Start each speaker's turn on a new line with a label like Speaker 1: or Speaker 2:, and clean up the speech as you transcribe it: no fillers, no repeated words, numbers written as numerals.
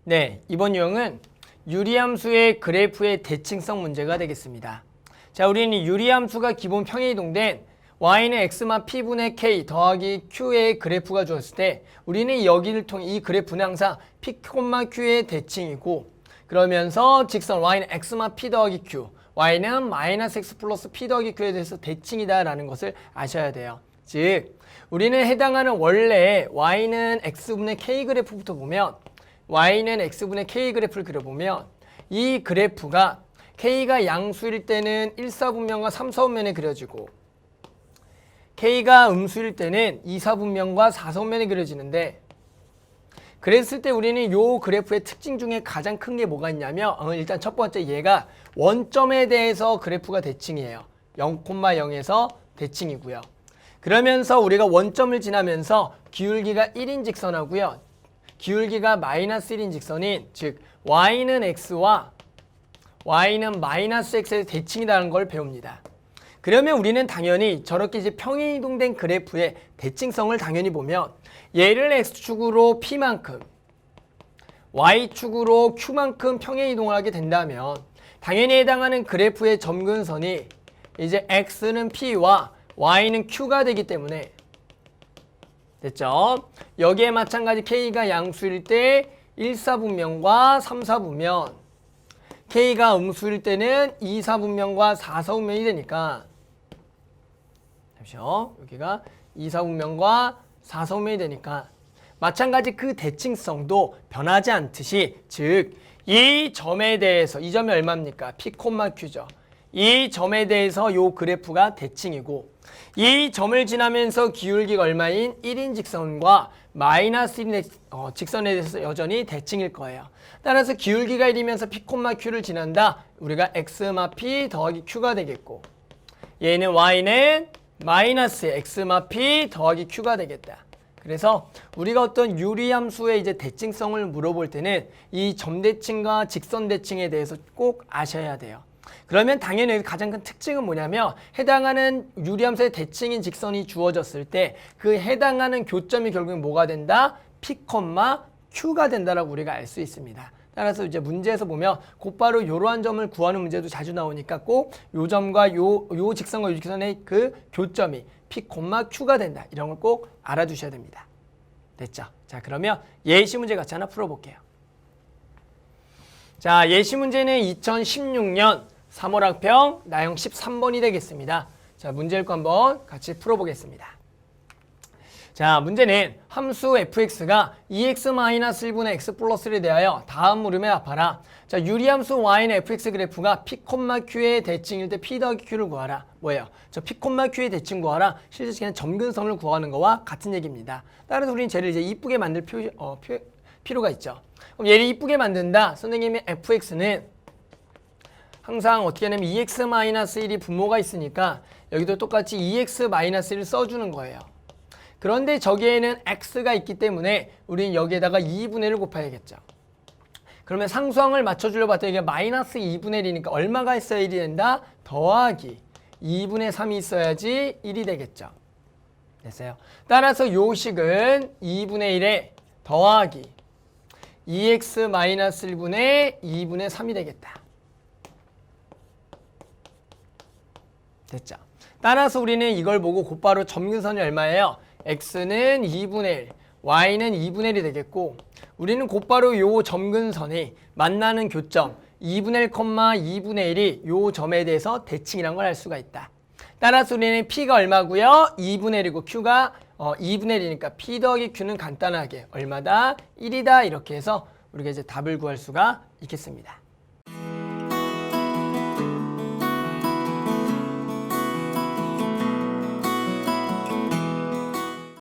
Speaker 1: 네, 이번 유형은 유리함수의 그래프의 대칭성 문제가 되겠습니다. 자, 우리는 유리함수가 기본 평행 이동된 y는 x마 p분의 k 더하기 q의 그래프가 주었을 때 우리는 여기를 통해 이 그래프는 항상 p, q의 대칭이고 그러면서 직선 y는 x마 p 더하기 q, y는 마이너스 x 플러스 p 더하기 q에 대해서 대칭이다라는 것을 아셔야 돼요. 즉, 우리는 해당하는 원래 y는 x분의 k 그래프부터 보면 y는 x분의 k 그래프를 그려보면 이 그래프가 k가 양수일 때는 1사분면과 3사분면에 그려지고 k가 음수일 때는 2사분면과 4사분면에 그려지는데 그랬을 때 우리는 이 그래프의 특징 중에 가장 큰 게 뭐가 있냐면 일단 첫 번째 얘가 원점에 대해서 그래프가 대칭이에요. 0,0에서 대칭이고요. 그러면서 우리가 원점을 지나면서 기울기가 1인 직선하고요. 기울기가 마이너스 1인 직선인 즉 y는 x와 y는 마이너스 x의 대칭이라는 걸 배웁니다. 그러면 우리는 당연히 저렇게 이제 평행 이동된 그래프의 대칭성을 당연히 보면 얘를 x축으로 p만큼 y축으로 q만큼 평행 이동을 하게 된다면 당연히 해당하는 그래프의 점근선이 이제 x는 p와 y는 q가 되기 때문에 됐죠? 여기에 마찬가지 k가 양수일 때 1사분면과 3사분면 k가 음수일 때는 2사분면과 4사분면이 되니까 잠시요. 여기가 2사분면과 4사분면이 되니까 마찬가지 그 대칭성도 변하지 않듯이 즉 이 점에 대해서 이 점이 얼마입니까? p, q죠. 이 점에 대해서 요 그래프가 대칭이고 이 점을 지나면서 기울기가 얼마인 1인 직선과 마이너스 1인 직선에 대해서 여전히 대칭일 거예요. 따라서 기울기가 1이면서 p, q를 지난다. 우리가 x마 p 더하기 q가 되겠고 얘는 y는 마이너스 x마 p 더하기 q가 되겠다. 그래서 우리가 어떤 유리함수의 이제 대칭성을 물어볼 때는 이 점대칭과 직선대칭에 대해서 꼭 아셔야 돼요. 그러면 당연히 가장 큰 특징은 뭐냐면 해당하는 유리함수의 대칭인 직선이 주어졌을 때 그 해당하는 교점이 결국엔 뭐가 된다? p, q가 된다라고 우리가 알 수 있습니다. 따라서 이제 문제에서 보면 곧바로 이러한 점을 구하는 문제도 자주 나오니까 꼭 요 점과 요 직선과 요 직선의 그 교점이 p, q가 된다. 이런 걸 꼭 알아두셔야 됩니다. 됐죠? 자, 그러면 예시 문제 같이 하나 풀어볼게요. 자, 예시 문제는 2016년 3월 학평 나형 13번이 되겠습니다. 자, 문제 읽고 한번 같이 풀어보겠습니다. 자, 문제는 함수 fx가 2x-1분의 x 플러스를 대하여 다음 물음에 답하라. 자, 유리함수 y는 fx 그래프가 p, q의 대칭일 때 p 더하기 q를 구하라. 뭐예요? 저 p, q의 대칭 구하라. 실제 그냥 점근선을 구하는 거와 같은 얘기입니다. 따라서 우리는 쟤를 이제 이쁘게 만들 필요가 있죠. 그럼 얘를 이쁘게 만든다. 선생님의 fx는 항상 어떻게 하냐면 2x-1이 분모가 있으니까 여기도 똑같이 2x-1을 써주는 거예요. 그런데 저기에는 x가 있기 때문에 우리는 여기에다가 2분의 1을 곱해야겠죠. 그러면 상수항을 맞춰주려고 봤더니 이게 마이너스 2분의 1이니까 얼마가 있어야 1이 된다? 더하기 2분의 3이 있어야지 1이 되겠죠. 됐어요. 따라서 요 식은 2분의 1에 더하기 2x-1분의 2분의 3이 되겠다. 됐죠. 따라서 우리는 이걸 보고 곧바로 점근선이 얼마예요? x는 2분의 1, y는 2분의 1이 되겠고 우리는 곧바로 요 점근선이 만나는 교점 2분의 1, 2분의 1이 요 점에 대해서 대칭이라는 걸 알 수가 있다. 따라서 우리는 p가 얼마고요? 2분의 1이고 q가 2분의 1이니까 p 더하기 q는 간단하게 얼마다? 1이다. 이렇게 해서 우리가 이제 답을 구할 수가 있겠습니다.